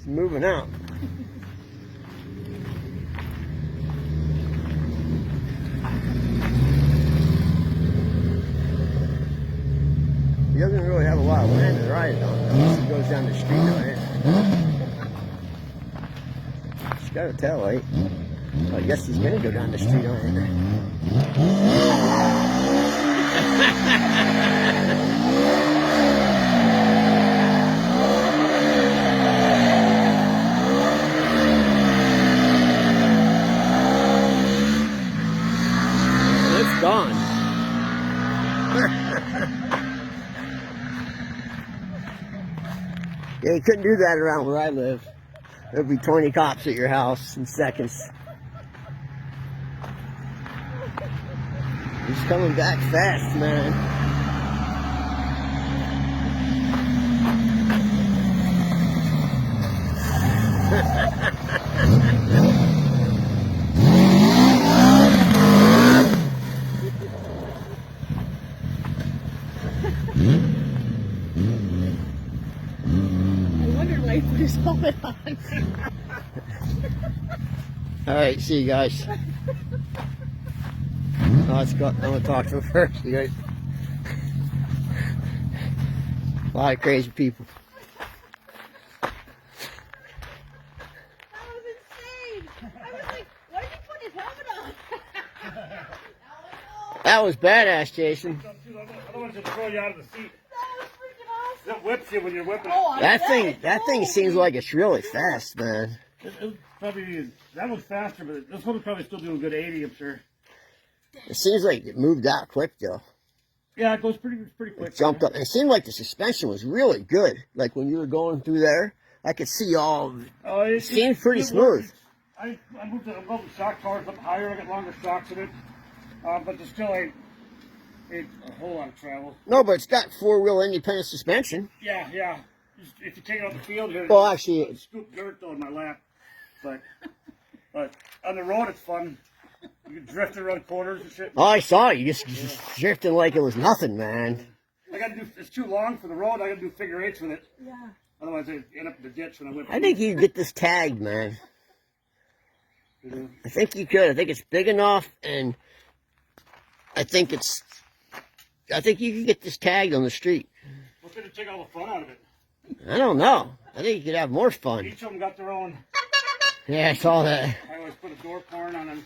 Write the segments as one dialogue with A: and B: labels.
A: moving out. He doesn't really have a lot of land to ride on unless he goes down the street on it. He's got a tail light. I guess he's gonna go down the street on it. It's gone. Yeah, you couldn't do that around where I live. There'd be 20 cops at your house in seconds. He's coming back fast, man. Alright, see you guys. Let's go. I'm gonna talk to him first. You guys. A lot of crazy people.
B: That was insane. I was like, why did he put his helmet on?
A: That was badass, Jason.
C: I don't want to throw you out of the seat.
B: That was freaking awesome.
C: That whips you when you're whipping.
B: Oh,
A: That thing seems like it's really fast, man.
C: It probably, that one's faster, but this one would probably still do a good 80, I'm sure.
A: It seems like it moved out quick, though.
C: Yeah, it goes pretty quick.
A: It jumped up. It seemed like the suspension was really good. Like when you were going through there, I could see all. It seemed pretty smooth.
C: I'm moving shock cars up higher. I got longer shocks in it, but there's still ain't a whole lot of travel.
A: No, but it's got four-wheel independent suspension.
C: Yeah. If you take it off the field here,
A: well, actually,
C: it's scoop dirt though in my lap. But on the road, it's fun. You can drift around corners and shit.
A: Oh, I saw you just drifting like it was nothing, man.
C: I gotta do. It's too long for the road. I gotta do figure eights with it.
B: Yeah.
C: Otherwise, I end up in the ditch when I whip.
A: I think you could get this tagged, man.
C: Mm-hmm.
A: I think you could. I think it's big enough, and I think you could get this tagged on the street.
C: What's gonna take all the fun out of it?
A: I don't know. I think you could have more fun.
C: Each of them got their own.
A: Yeah, I saw that.
C: I always put a door horn on them.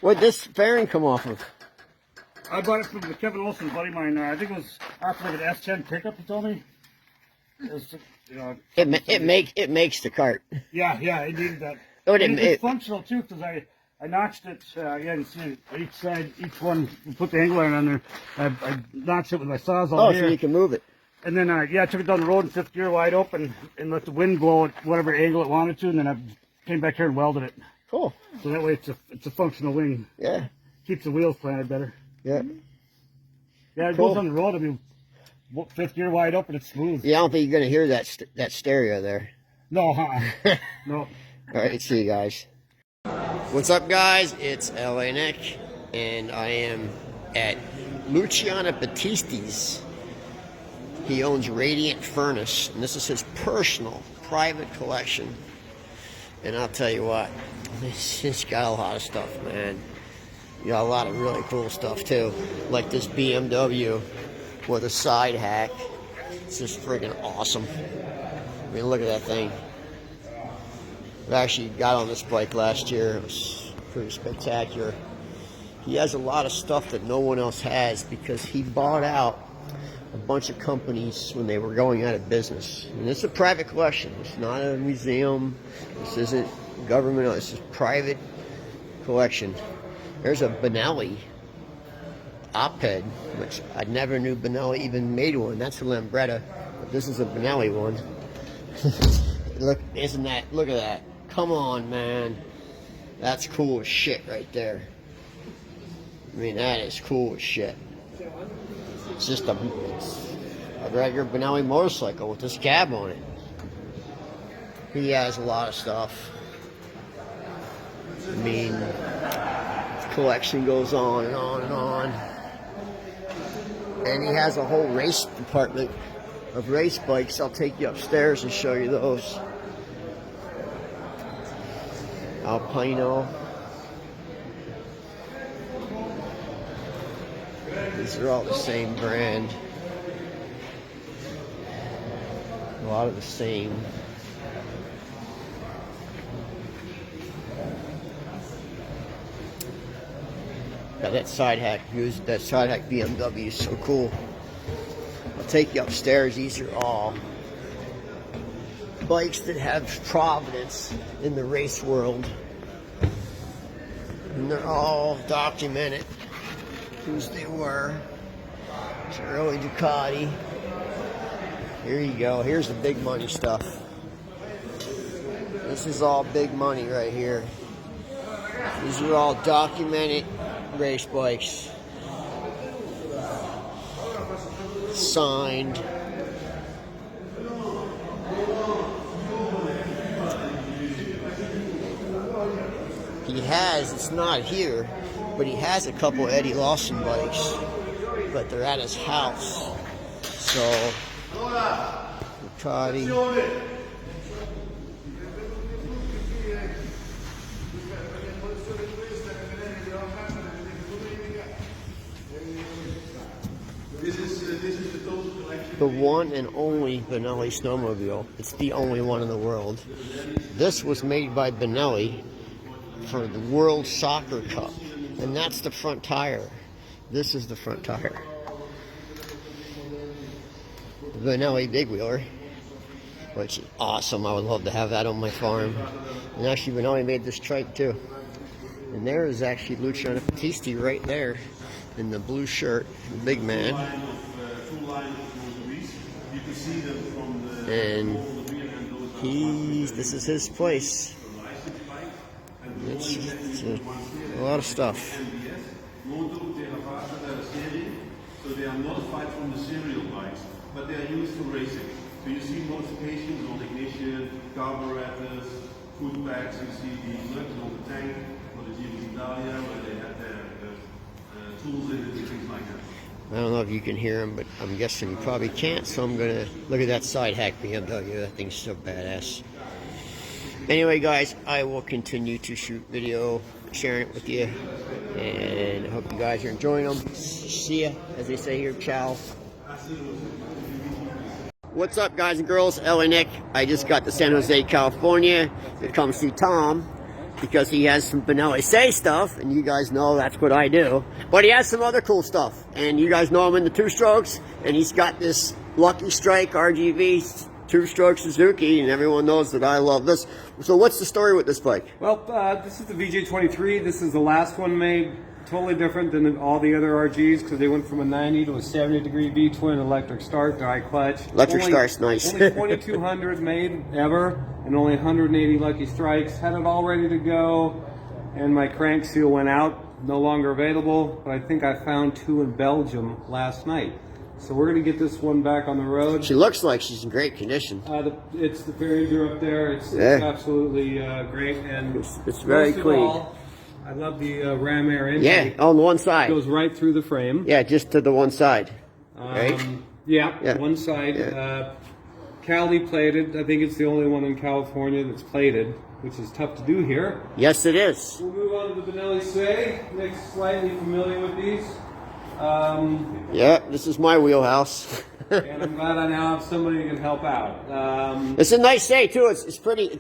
A: What'd this fairing come off of?
C: I bought it from the Kevin Olson buddy of mine. I think it was after like an S10 pickup. He told me. It was,
A: It makes the cart.
C: Yeah, it needed that.
A: Oh,
C: It's functional too because I notched it. Yeah, you can see it. Each side, each one. Put the angle iron on there. I notched it with my sawzall here.
A: So you can move it.
C: And then I took it down the road in fifth gear wide open and let the wind blow at whatever angle it wanted to, and then I came back here and welded it.
A: Cool.
C: So that way it's a functional wing.
A: Yeah.
C: Keeps the wheels planted better.
A: Yeah.
C: Yeah, it
A: Cool.
C: goes on the road. I mean, fifth gear wide open, it's smooth.
A: Yeah, I don't think you're gonna hear that stereo there.
C: No, no.
A: All right, see you guys. What's up, guys? It's LA Nick, and I am at Luciano Battisti's. He owns Radiant Furnace, and this is his personal, private collection. And I'll tell you what, it's got a lot of stuff, man. You got a lot of really cool stuff, too. Like this BMW with a side hack. It's just friggin' awesome. I mean, look at that thing. I actually got on this bike last year. It was pretty spectacular. He has a lot of stuff that no one else has because he bought out a bunch of companies when they were going out of business. And it's a private collection. It's not a museum. This isn't government. It's a private collection. There's a Benelli op-ed, which I never knew Benelli even made one. That's a Lambretta, but this is a Benelli one. Look at that. Come on, man. That's cool as shit right there. I mean, that is cool as shit. It's just a regular Benelli motorcycle with this cab on it. He has a lot of stuff. I mean, his collection goes on and on and on. And he has a whole race department of race bikes. I'll take you upstairs and show you those. Alpino. These are all the same brand. A lot of the same. Got that side hack. That side hack BMW is so cool. I'll take you upstairs. These are all bikes that have provenance in the race world, and they're all documented whose they were. It's early Ducati. Here you go. Here's the big money stuff. This is all big money right here. These are all documented race bikes. Signed. He has, it's not here, but he has a couple Eddie Lawson bikes, but they're at his house. So, Ducati. The one and only Benelli snowmobile. It's the only one in the world. This was made by Benelli for the World Soccer Cup, and that's the front tire. This is the front tire. The Benelli big wheeler, which is awesome. I would love to have that on my farm. And actually, Benelli made this trike too. And there is actually Luciano Battisti right there in the blue shirt, the big man. And this is his place. It's a lot of stuff.
D: So they are modified from the serial bikes, but they are used for racing. So you see modifications on ignition, carburetors, foot packs. You see the nuts on the tank for the GBC Dahlia, where they have their tools in it and things like that.
A: I don't know if you can hear him, but I'm guessing you probably can't, so I'm going to look at that side hack BMW. That thing's so badass. Anyway, guys, I will continue to shoot video, sharing it with you, and I hope you guys are enjoying them. See ya, as they say here, ciao. What's up, guys and girls? LA Nick. I just got to San Jose, California to come see Tom, because he has some Benelli Say stuff, and you guys know that's what I do. But he has some other cool stuff, and you guys know him in the two-strokes, and he's got this Lucky Strike RGV two-stroke Suzuki, and everyone knows that I love this. So what's the story with this bike?
E: Well, this is the VJ23. This is the last one made. Totally different than all the other RGs, because they went from a 90 to a 70-degree V-twin electric start, dry clutch.
A: Electric start's nice.
E: Only 2,200 made ever, and only 180 Lucky Strikes. Had it all ready to go, and my crank seal went out, no longer available, but I think I found two in Belgium last night. So we're going to get this one back on the road.
A: She looks like she's in great condition.
E: It's the Behringer up there. It's absolutely great, and
A: it's very clean.
E: All, I love the ram air intake.
A: Yeah, on one side.
E: It goes right through the frame.
A: Yeah, just to the one side. Right?
E: Yeah, one side.
A: Yeah.
E: Cali plated. I think it's the only one in California that's plated, which is tough to do here.
A: Yes, it is.
E: We'll move on to the Benelli Say. Nick's slightly familiar with these.
A: Yeah, this is my wheelhouse.
E: And I'm glad I now have somebody who can help out.
A: It's a nice Say too. It's pretty.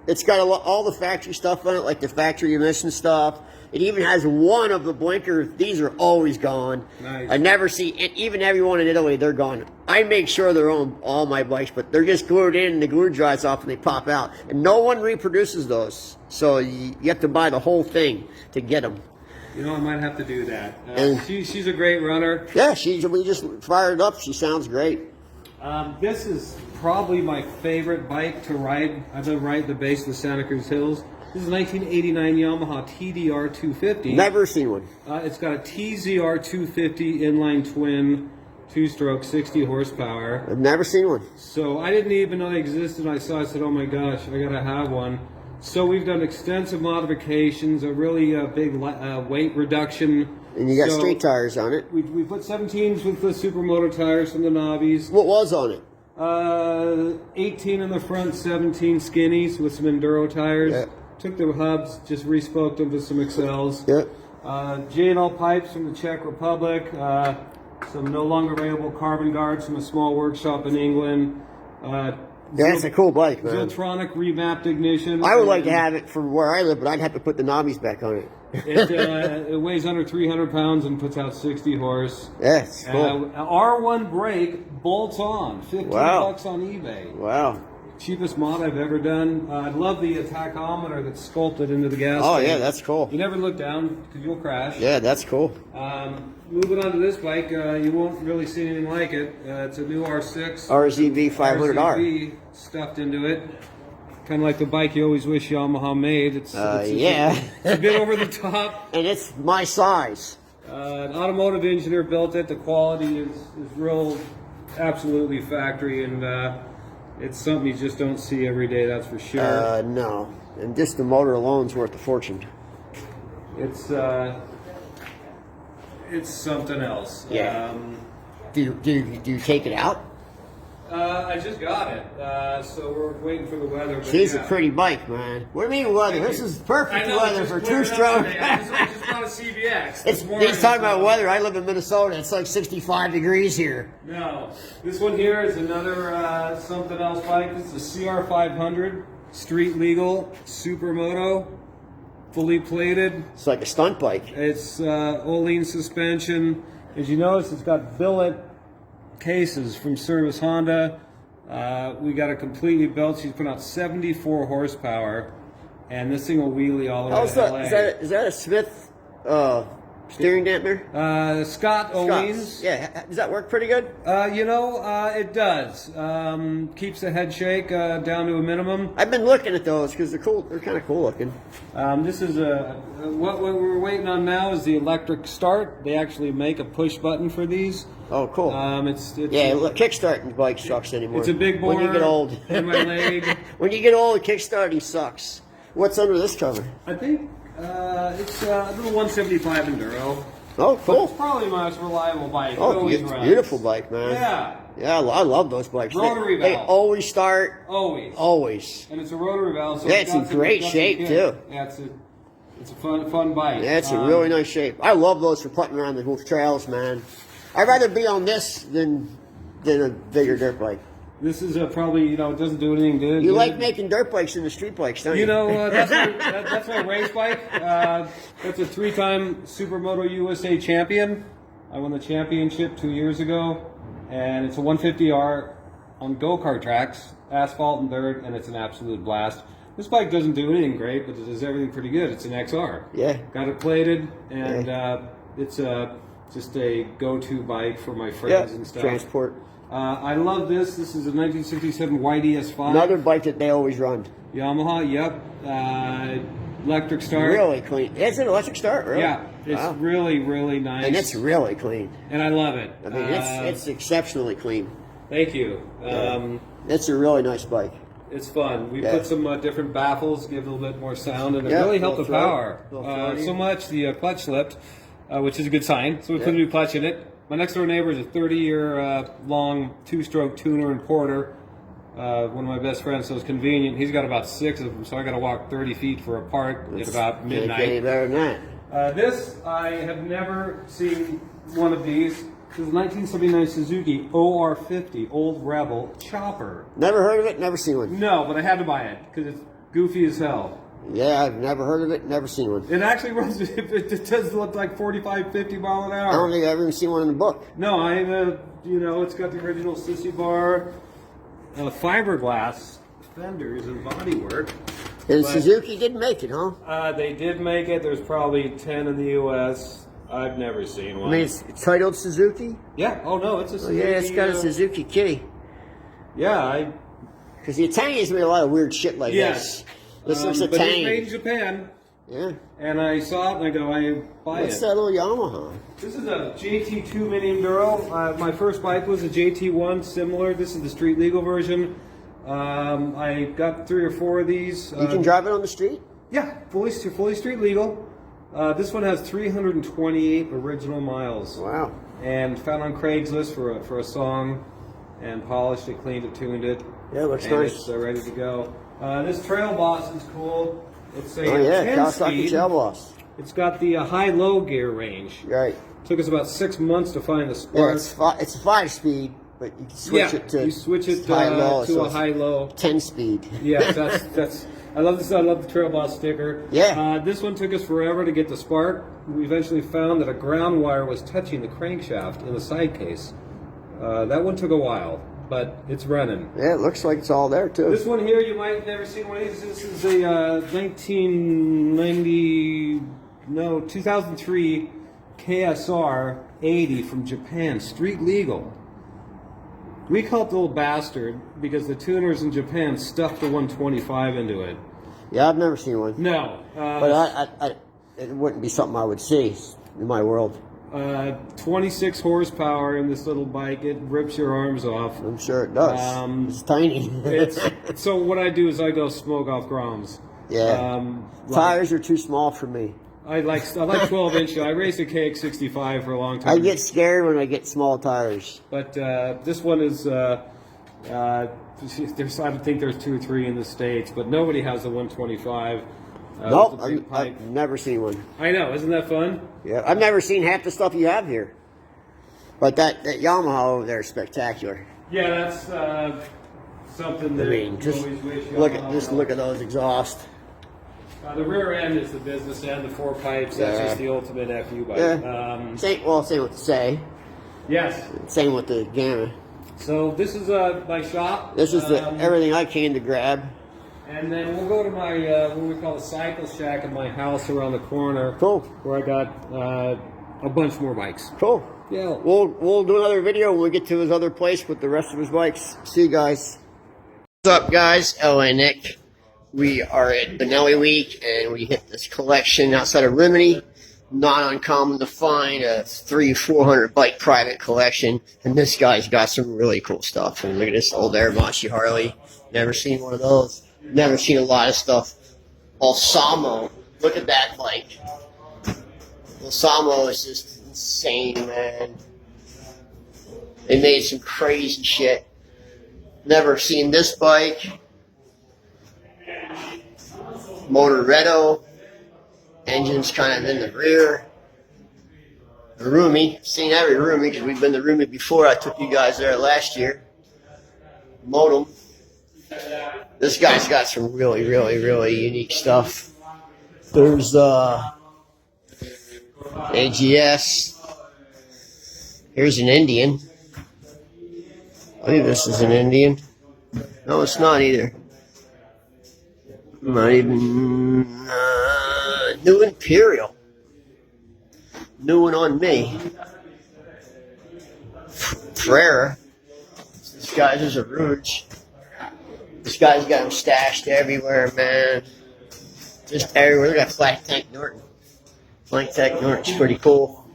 A: It's got all the factory stuff on it, like the factory emission stuff. It even has one of the blinkers. These are always gone.
E: Nice.
A: I never see, even everyone in Italy, they're gone. I make sure they're on all my bikes, but they're just glued in, and the glue dries off, and they pop out. And no one reproduces those, so you have to buy the whole thing to get them.
E: You know, I might have to do that. She's a great runner.
A: Yeah, we just fired up. She sounds great.
E: This is probably my favorite bike to ride. I've been riding the base of the Santa Cruz Hills. This is a 1989 Yamaha TDR 250.
A: Never seen one.
E: It's got a TZR 250 inline twin, two-stroke, 60 horsepower.
A: I've never seen one.
E: So I didn't even know they existed. I said, oh my gosh, I gotta have one. So we've done extensive modifications, a really big weight reduction
A: And you got
E: So,
A: street tires on it.
E: We put 17s with the supermoto tires from the knobbies.
A: What was on it?
E: 18 in the front, 17 skinnies with some enduro tires.
A: Yeah.
E: Took the hubs, just respoked them to some Excels.
A: Yeah.
E: J&L pipes from the Czech Republic. Some no longer available carbon guards from a small workshop in England.
A: That's a cool bike, man.
E: Ziltronic remapped ignition.
A: I would like to have it for where I live, but I'd have to put the knobbies back on it.
E: It weighs under 300 pounds and puts out 60 horse.
A: Yes, cool.
E: R1 brake bolts on. 15
A: Wow.
E: bucks on eBay.
A: Wow.
E: Cheapest mod I've ever done. I love the tachometer that's sculpted into the gas
A: Oh,
E: tank.
A: yeah, that's cool.
E: You never look down because you'll crash.
A: Yeah, that's cool.
E: Moving on to this bike, you won't really see anything like it. It's a new R6.
A: RZB 500R.
E: RZB stuffed into it. Kind of like the bike you always wish Yamaha made. It's
A: Yeah.
E: it's a bit over the top.
A: And it's my size.
E: An automotive engineer built it. The quality is real, absolutely factory, and it's something you just don't see every day. That's for sure.
A: No. And just the motor alone's worth a fortune.
E: It's something else.
A: Yeah. Do you take it out?
E: I just got it, so we're waiting for the weather. But
A: She's
E: yeah.
A: a pretty bike, man. What do you mean weather? This is
E: I
A: perfect
E: know,
A: weather
E: just
A: for
E: cleared it up
A: two-stroke.
E: today. I just got a CBX.
A: He's talking about weather. I live in Minnesota. It's like 65 degrees here.
E: No, this one here is another something else bike. This is a CR500, street legal, supermoto, fully plated.
A: It's like a stunt bike.
E: It's Olean suspension. As you notice, it's got billet cases from Service Honda. We got it completely built. She's put out 74 horsepower, and this thing will wheelie all the way to LA.
A: Is that a Smith steering dampener?
E: Scott Olean's.
A: Yeah. Does that work pretty good?
E: It does. Keeps the head shake down to a minimum.
A: I've been looking at those because they're cool. They're kind of cool looking.
E: This is what we're waiting on now is the electric start. They actually make a push button for these.
A: Oh, cool. Kickstarting bike sucks anymore.
E: It's a big bore.
A: When you get old.
E: In my leg.
A: When you get old, kickstarting sucks. What's under this cover?
E: I think it's a little 175 Enduro.
A: Oh,
E: But
A: cool.
E: it's probably my most reliable bike. It
A: Oh,
E: always
A: it's a
E: runs.
A: beautiful bike, man.
E: Yeah.
A: Yeah, I love those bikes.
E: Rotary
A: They
E: valve.
A: always start.
E: Always.
A: Always.
E: And it's a rotary valve. So
A: Yeah, it's in
E: got some-
A: great
E: got some
A: shape,
E: kick.
A: too.
E: Yeah, it's a fun bike.
A: Yeah, it's a really nice shape. I love those for putting around the trails, man. I'd rather be on this than a bigger dirt bike.
E: This is probably, it doesn't do anything good.
A: You like making dirt bikes into street bikes, don't you?
E: That's my race bike. That's a 3-time Supermoto USA champion. I won the championship 2 years ago, and it's a 150R on go-kart tracks, asphalt and dirt, and it's an absolute blast. This bike doesn't do anything great, but it does everything pretty good. It's an XR.
A: Yeah.
E: Got it plated, and it's just a go-to bike for my friends and stuff.
A: Transport.
E: I love this. This is a 1967 YDS5.
A: Another bike that they always run.
E: Yamaha, yep. Electric start.
A: Really clean. It's an electric start, really?
E: Yeah, it's really, really nice.
A: And it's really clean.
E: And I love it.
A: I mean, it's exceptionally clean.
E: Thank you.
A: It's a really nice bike.
E: It's fun. We put some different baffles, give it a little bit more sound, and it
A: Yeah,
E: really helped the
A: little
E: power.
A: throat, little throaty.
E: So much the clutch slipped, which is a good sign. So we put a new clutch in it. My next door neighbor is a 30-year long 2-stroke tuner and porter. One of my best friends, so it's convenient. He's got about 6 of them, so I got to walk 30 feet for a part at about
A: Can't get any
E: midnight.
A: better than that.
E: This, I have never seen one of these. This is a 1979 Suzuki OR50 Old Rebel Chopper.
A: Never heard of it, never seen one.
E: No, but I had to buy it because it's goofy as hell.
A: Yeah, I've never heard of it, never seen one.
E: It actually runs, it does look like 45, 50 mile an
A: I
E: hour.
A: don't think I've even seen one in the book.
E: No, it's got the original sissy bar, fiberglass fenders and bodywork.
A: And
E: But-
A: Suzuki didn't make it, huh?
E: They did make it. There's probably 10 in the U.S. I've never seen one.
A: I mean, it's titled Suzuki?
E: Yeah. Oh no, it's a
A: Oh,
E: Suzuki.
A: yeah, it's got a Suzuki kitty.
E: Yeah,
A: Because the Italians made a lot of weird shit like
E: Yes.
A: this. This looks
E: but it's made
A: Italian.
E: in Japan.
A: Yeah.
E: And I saw it and I go, I buy
A: What's
E: it.
A: that little Yamaha?
E: This is a JT2 Mini Enduro. My first bike was a JT1, similar. This is the street legal version. I got 3 or 4 of these.
A: You can drive it on the street?
E: Yeah, fully street legal. This one has 328 original miles.
A: Wow.
E: And found on Craigslist for a song, and polished it, cleaned it, tuned it.
A: Yeah, looks
E: and
A: nice.
E: It's ready to go. This Trail Boss is cool. It's a
A: Oh yeah,
E: 10
A: Kawasaki
E: speed.
A: Trail Boss.
E: It's got the high-low gear range.
A: Right.
E: Took us about 6 months to find the
A: Yeah,
E: spark.
A: it's a 5-speed, but you can switch it to
E: you switch it
A: high-low,
E: to
A: so
E: a
A: it's
E: high-low.
A: 10-speed.
E: Yeah, that's. I love this. I love the Trail Boss sticker.
A: Yeah.
E: This one took us forever to get the spark. We eventually found that a ground wire was touching the crankshaft in the side case. That one took a while, but it's running.
A: Yeah, it looks like it's all there too.
E: This one here, you might have never seen one of these. This is a 2003 KSR 80 from Japan, street legal. We call it the little bastard because the tuners in Japan stuffed the 125 into it.
A: Yeah, I've never seen one.
E: No.
A: But I it wouldn't be something I would see in my world.
E: 26 horsepower in this little bike. It rips your arms off.
A: I'm sure it does. It's tiny.
E: So what I do is I go smoke off Groms.
A: Yeah. Tires are too small for me.
E: I like 12-inch. I raced a KX65 for a long time.
A: I get scared when I get small tires.
E: But this one is. I think there's 2 or 3 in the States, but nobody has the 125.
A: Nope,
E: with the big pipe.
A: I've never seen one.
E: I know, isn't that fun?
A: Yeah, I've never seen half the stuff you have here. But that Yamaha over there is spectacular.
E: Yeah, that's something that
A: I mean,
E: you
A: just
E: always wish.
A: look at those exhausts.
E: The rear end is the business end. The 4 pipes. That's
A: Yeah.
E: just the ultimate FU bike.
A: Yeah. Same with the say.
E: Yes.
A: Same with the Gamma.
E: So this is my shop.
A: This is everything I came to grab.
E: And then we'll go to my what we call the cycle shack in my house around the corner.
A: Cool.
E: Where I got a bunch more bikes.
A: Cool.
E: Yeah.
A: We'll do another video when we get to his other place with the rest of his bikes. See you guys. What's up, guys? LA Nick. We are at Benelli Week, and we hit this collection outside of Rimini. Not uncommon to find a 300-400 bike private collection, and this guy's got some really cool stuff. And look at this old Airmachi Harley. Never seen one of those. Never seen a lot of stuff. Osamo. Look at that bike. Osamo is just insane, man. They made some crazy shit. Never seen this bike. Motoretto. Engine's kind of in the rear. Rumi. Seen every Rumi because we've been to Rumi before. I took you guys there last year. Modem. This guy's got some really, really, really unique stuff. There's AGS. Here's an Indian. I think this is an Indian. No, it's not either. Not even New Imperial. New one on me. Frere. This guy's is a Rouge. This guy's got them stashed everywhere, man. Just everywhere. Look at Flat Tank Norton. Flat Tank Norton's pretty cool.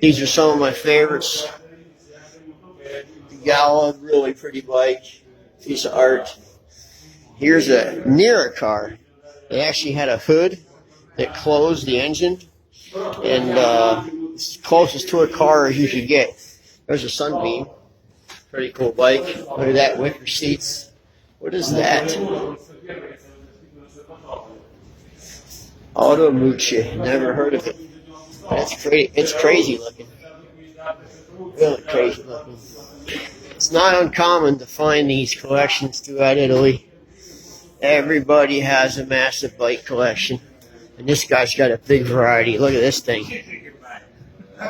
A: These are some of my favorites. The Gala, really pretty bike. Piece of art. Here's a Nera car. They actually had a hood that closed the engine. And it's closest to a car as you could get. There's a Sunbeam. Pretty cool bike. Look at that, wicker seats. What is that? Automuche. Never heard of it. That's crazy. It's crazy looking. Really crazy looking. It's not uncommon to find these collections throughout Italy. Everybody has a massive bike collection. And this guy's got a big variety. Look at this thing.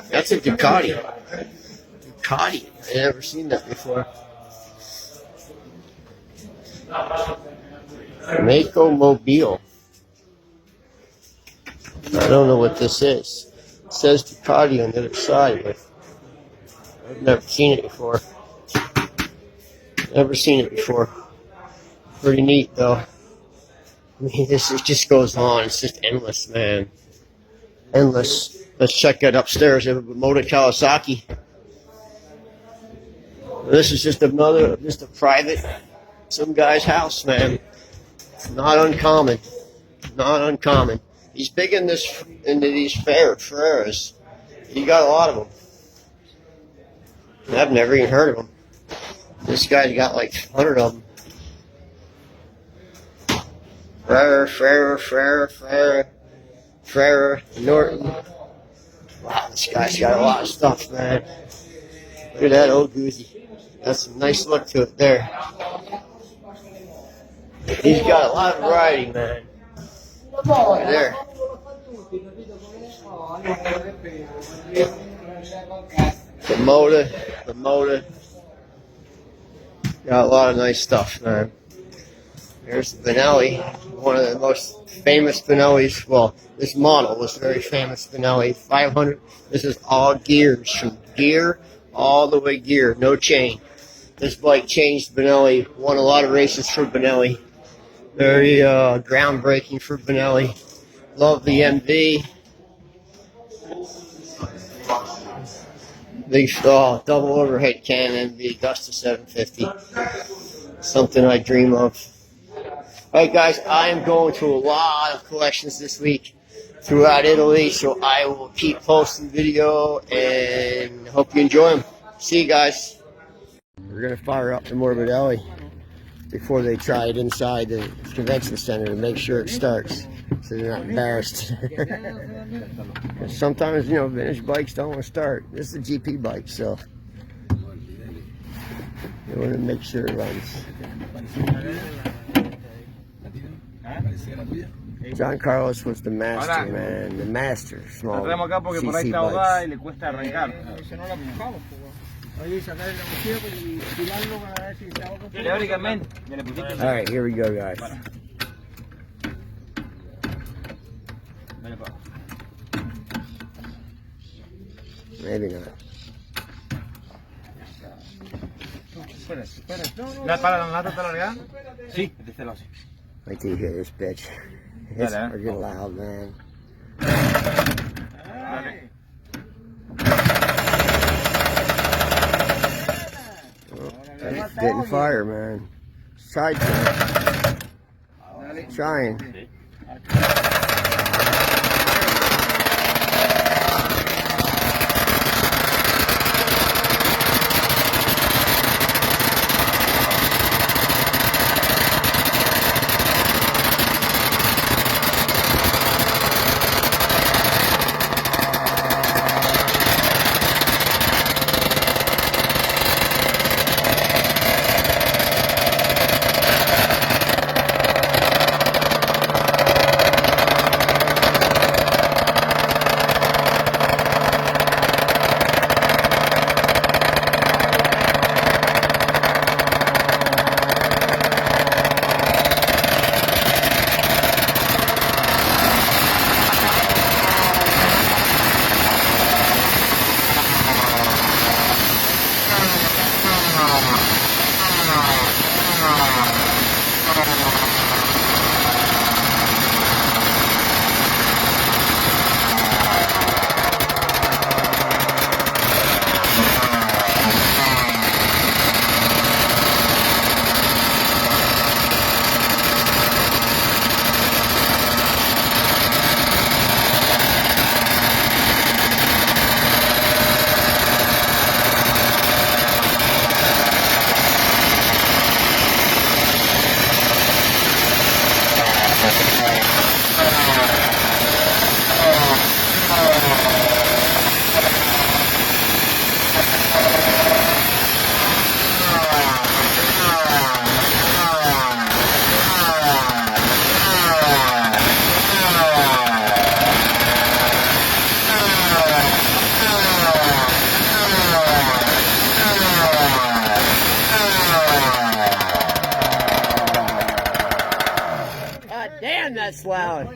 A: That's a Ducati. Ducati. I've never seen that before. Mako Mobile. I don't know what this is. It says Ducati on the other side, but I've never seen it before. Never seen it before. Pretty neat, though. I mean, it just goes on. It's just endless, man. Endless. Let's check that upstairs. We have a Moto Kawasaki. This is just a private, some guy's house, man. It's not uncommon. Not uncommon. He's big into these Ferreras. He got a lot of them. I've never even heard of them. This guy's got like 100 of them. Ferrer, Norton. Wow, this guy's got a lot of stuff, man. Look at that old Goosey. That's a nice look to it there. He's got a lot of variety, man. Look at there. The motor. Got a lot of nice stuff, man. Here's the Benelli, one of the most famous Benellis. Well, this model was very famous Benelli. 500. This is all gears, from gear all the way gear, no chain. This bike changed Benelli. Won a lot of races for Benelli. Very groundbreaking for Benelli. Love the MV. Big double overhead cannon MV Augusta 750. Something I dream of. Alright guys, I am going to a lot of collections this week throughout Italy, so I will keep posting video and hope you enjoy them. See you guys. We're going to fire up the Morbidelli before they try it inside the convention center to make sure it starts, so they're not embarrassed. Sometimes, you know, vintage bikes don't want to start. This is a GP bike, so you want to make sure it runs. John Carlos was the master, man. The master. Small CC bikes. Alright, here we go, guys. Maybe not. Wait till you hear this bitch. It's freaking loud, man. Oh, didn't fire, man. Side trying. Damn, that's loud.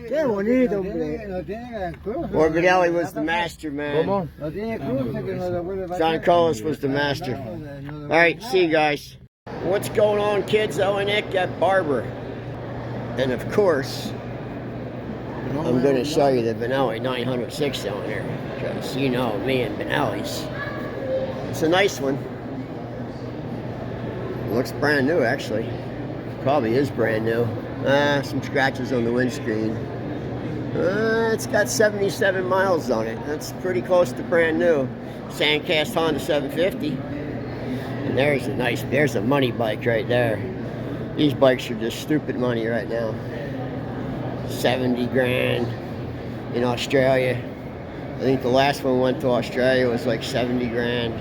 A: Morbidelli was the master, man. John Carlos was the master. Alright, see you guys. What's going on, kids? Owen Nick at Barber. And of course, I'm going to show you the Benelli 906 cylinder, because you know me and Benelli's. It's a nice one. It looks brand new, actually. Probably is brand new. Some scratches on the windscreen. It's got 77 miles on it. That's pretty close to brand new. Sandcast Honda 750. And there's a money bike right there. These bikes are just stupid money right now. 70 grand in Australia. I think the last one went to Australia was like 70 grand.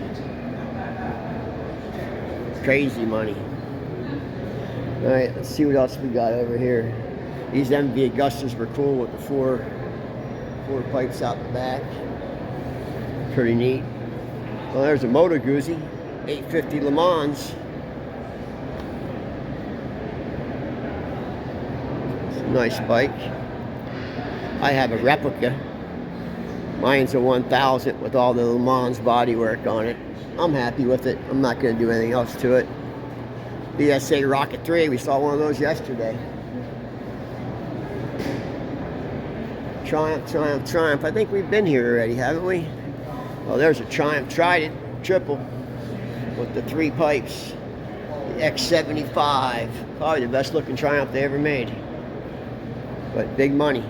A: Crazy money. Alright, let's see what else we got over here. These MV Augustas were cool with the four pipes out the back. Pretty neat. Well, there's a Moto Guzzi, 850 Le Mans. It's a nice bike. I have a replica. Mine's a 1000 with all the Le Mans bodywork on it. I'm happy with it. I'm not going to do anything else to it. BSA Rocket 3, we saw one of those yesterday. Triumph, Triumph, Triumph. I think we've been here already, haven't we? Oh, there's a Triumph Trident triple with the 3 pipes. The X75. Probably the best looking Triumph they ever made. But big money.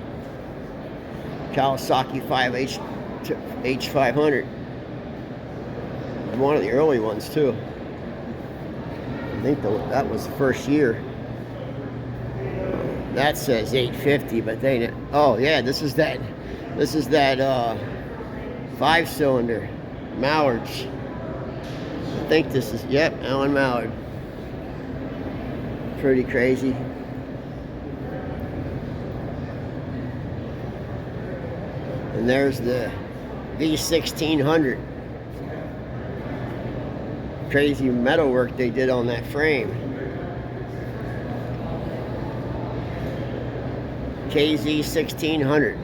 A: Kawasaki 5H500. One of the early ones too. I think that was the first year. That says 850, but they didn't. Oh yeah, this is that 5-cylinder Mallards. I think this is, yep, Alan Mallard. Pretty crazy. And there's the V1600. Crazy metalwork they did on that frame. KZ 1600.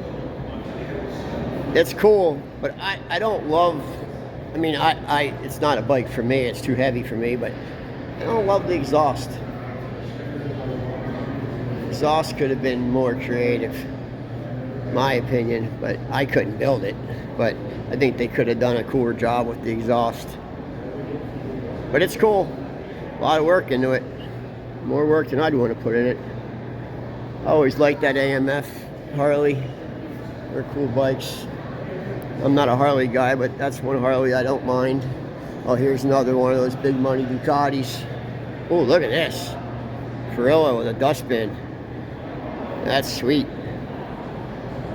A: It's cool, but I don't love, I mean, it's not a bike for me, it's too heavy for me, but I don't love the exhaust. Exhaust could have been more creative, my opinion, but I couldn't build it. But I think they could have done a cooler job with the exhaust. But it's cool. A lot of work into it. More work than I'd want to put in it. I always liked that AMF Harley. They're cool bikes. I'm not a Harley guy, but that's one Harley I don't mind. Oh, here's another one of those big money Ducatis. Oh, look at this. Carrillo with a dustbin. That's sweet.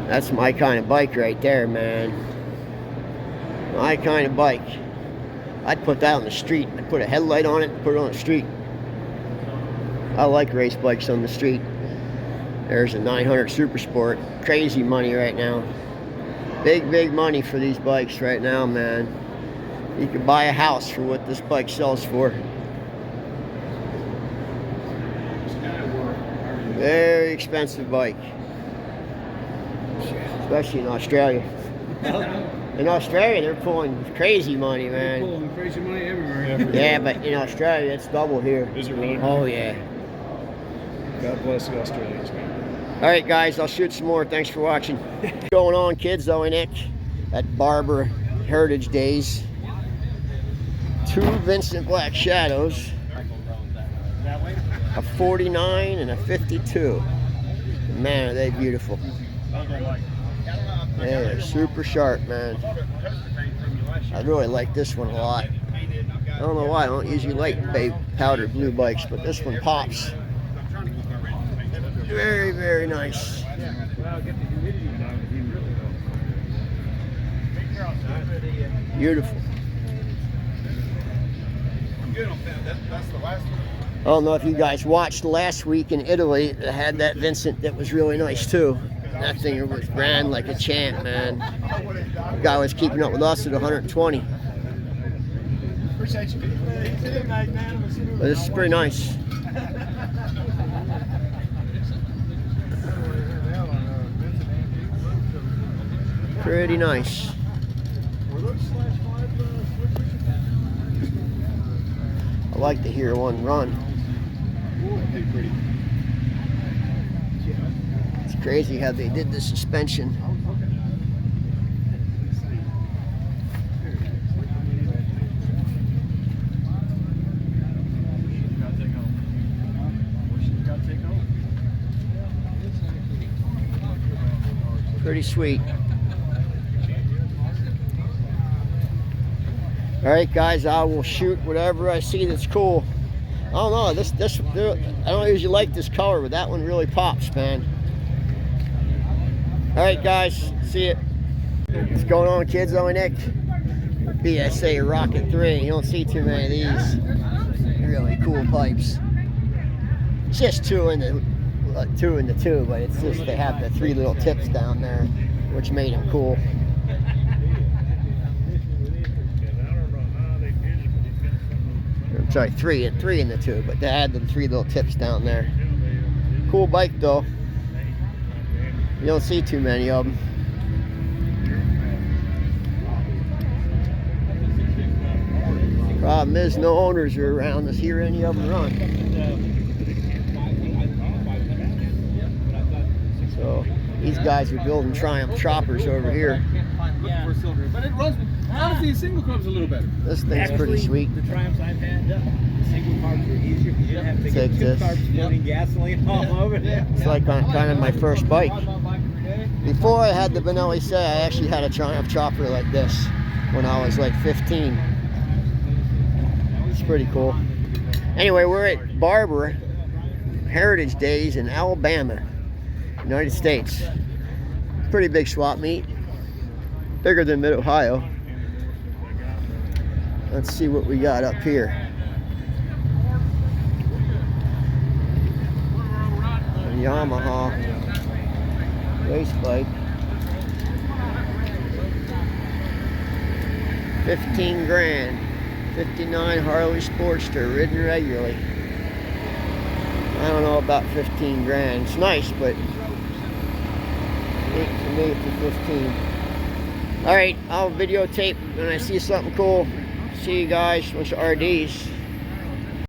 A: That's my kind of bike right there, man. My kind of bike. I'd put that on the street. I'd put a headlight on it and put it on the street. I like race bikes on the street. There's a 900 Super Sport. Crazy money right now. Big, big money for these bikes right now, man. You could buy a house for what this bike sells for. Very expensive bike. Especially in Australia. In Australia, they're pulling crazy money, man.
C: They're pulling crazy money everywhere.
A: Yeah, but in Australia, it's double here.
C: Is it really?
A: Oh, yeah.
C: God bless the Australians, man.
A: All right, guys, I'll shoot some more. Thanks for watching. What's going on, kids? Owen Nick at Barber Heritage Days. 2 Vincent Black Shadows. A 49 and a 52. Man, are they beautiful. They're super sharp, man. I really like this one a lot. I don't know why. I don't usually like powder blue bikes, but this one pops. Very, very nice. Beautiful. I don't know if you guys watched last week in Italy. They had that Vincent that was really nice too. That thing was ran like a champ, man. The guy was keeping up with us at 120. But this is pretty nice. Pretty nice. I like to hear one run. It's crazy how they did the suspension. Pretty sweet. All right, guys, I will shoot whatever I see that's cool. I don't know, I don't usually like this color, but that one really pops, man. All right, guys, see it. What's going on, kids? I'm Nick. BSA Rocket 3. You don't see too many of these really cool pipes. Just two in the tube, but it's just they have the 3 little tips down there, which made them cool. I'm sorry, three in the tube, but they had the 3 little tips down there. Cool bike though. You don't see too many of them. Problem is, no owners are around to hear any of them run. So these guys are building Triumph choppers over here.
F: But it runs, honestly, a single car's a little better.
A: This thing's pretty sweet.
F: The Triumphs I've had, the single cars were easier because you didn't have to
A: Take
F: get 2
A: this.
F: cars floating gasoline all over there.
A: It's like kind of my first bike. Before I had the Benelli set, I actually had a Triumph chopper like this when I was like 15. It's pretty cool. Anyway, we're at Barber Heritage Days in Alabama, United States. Pretty big swap meet. Bigger than Mid-Ohio. Let's see what we got up here. A Yamaha race bike. 15 grand. 59 Harley Sportster, ridden regularly. I don't know about 15 grand. It's nice, but to me it's a 15. Alright, I'll videotape when I see something cool. See you guys, bunch of RDs.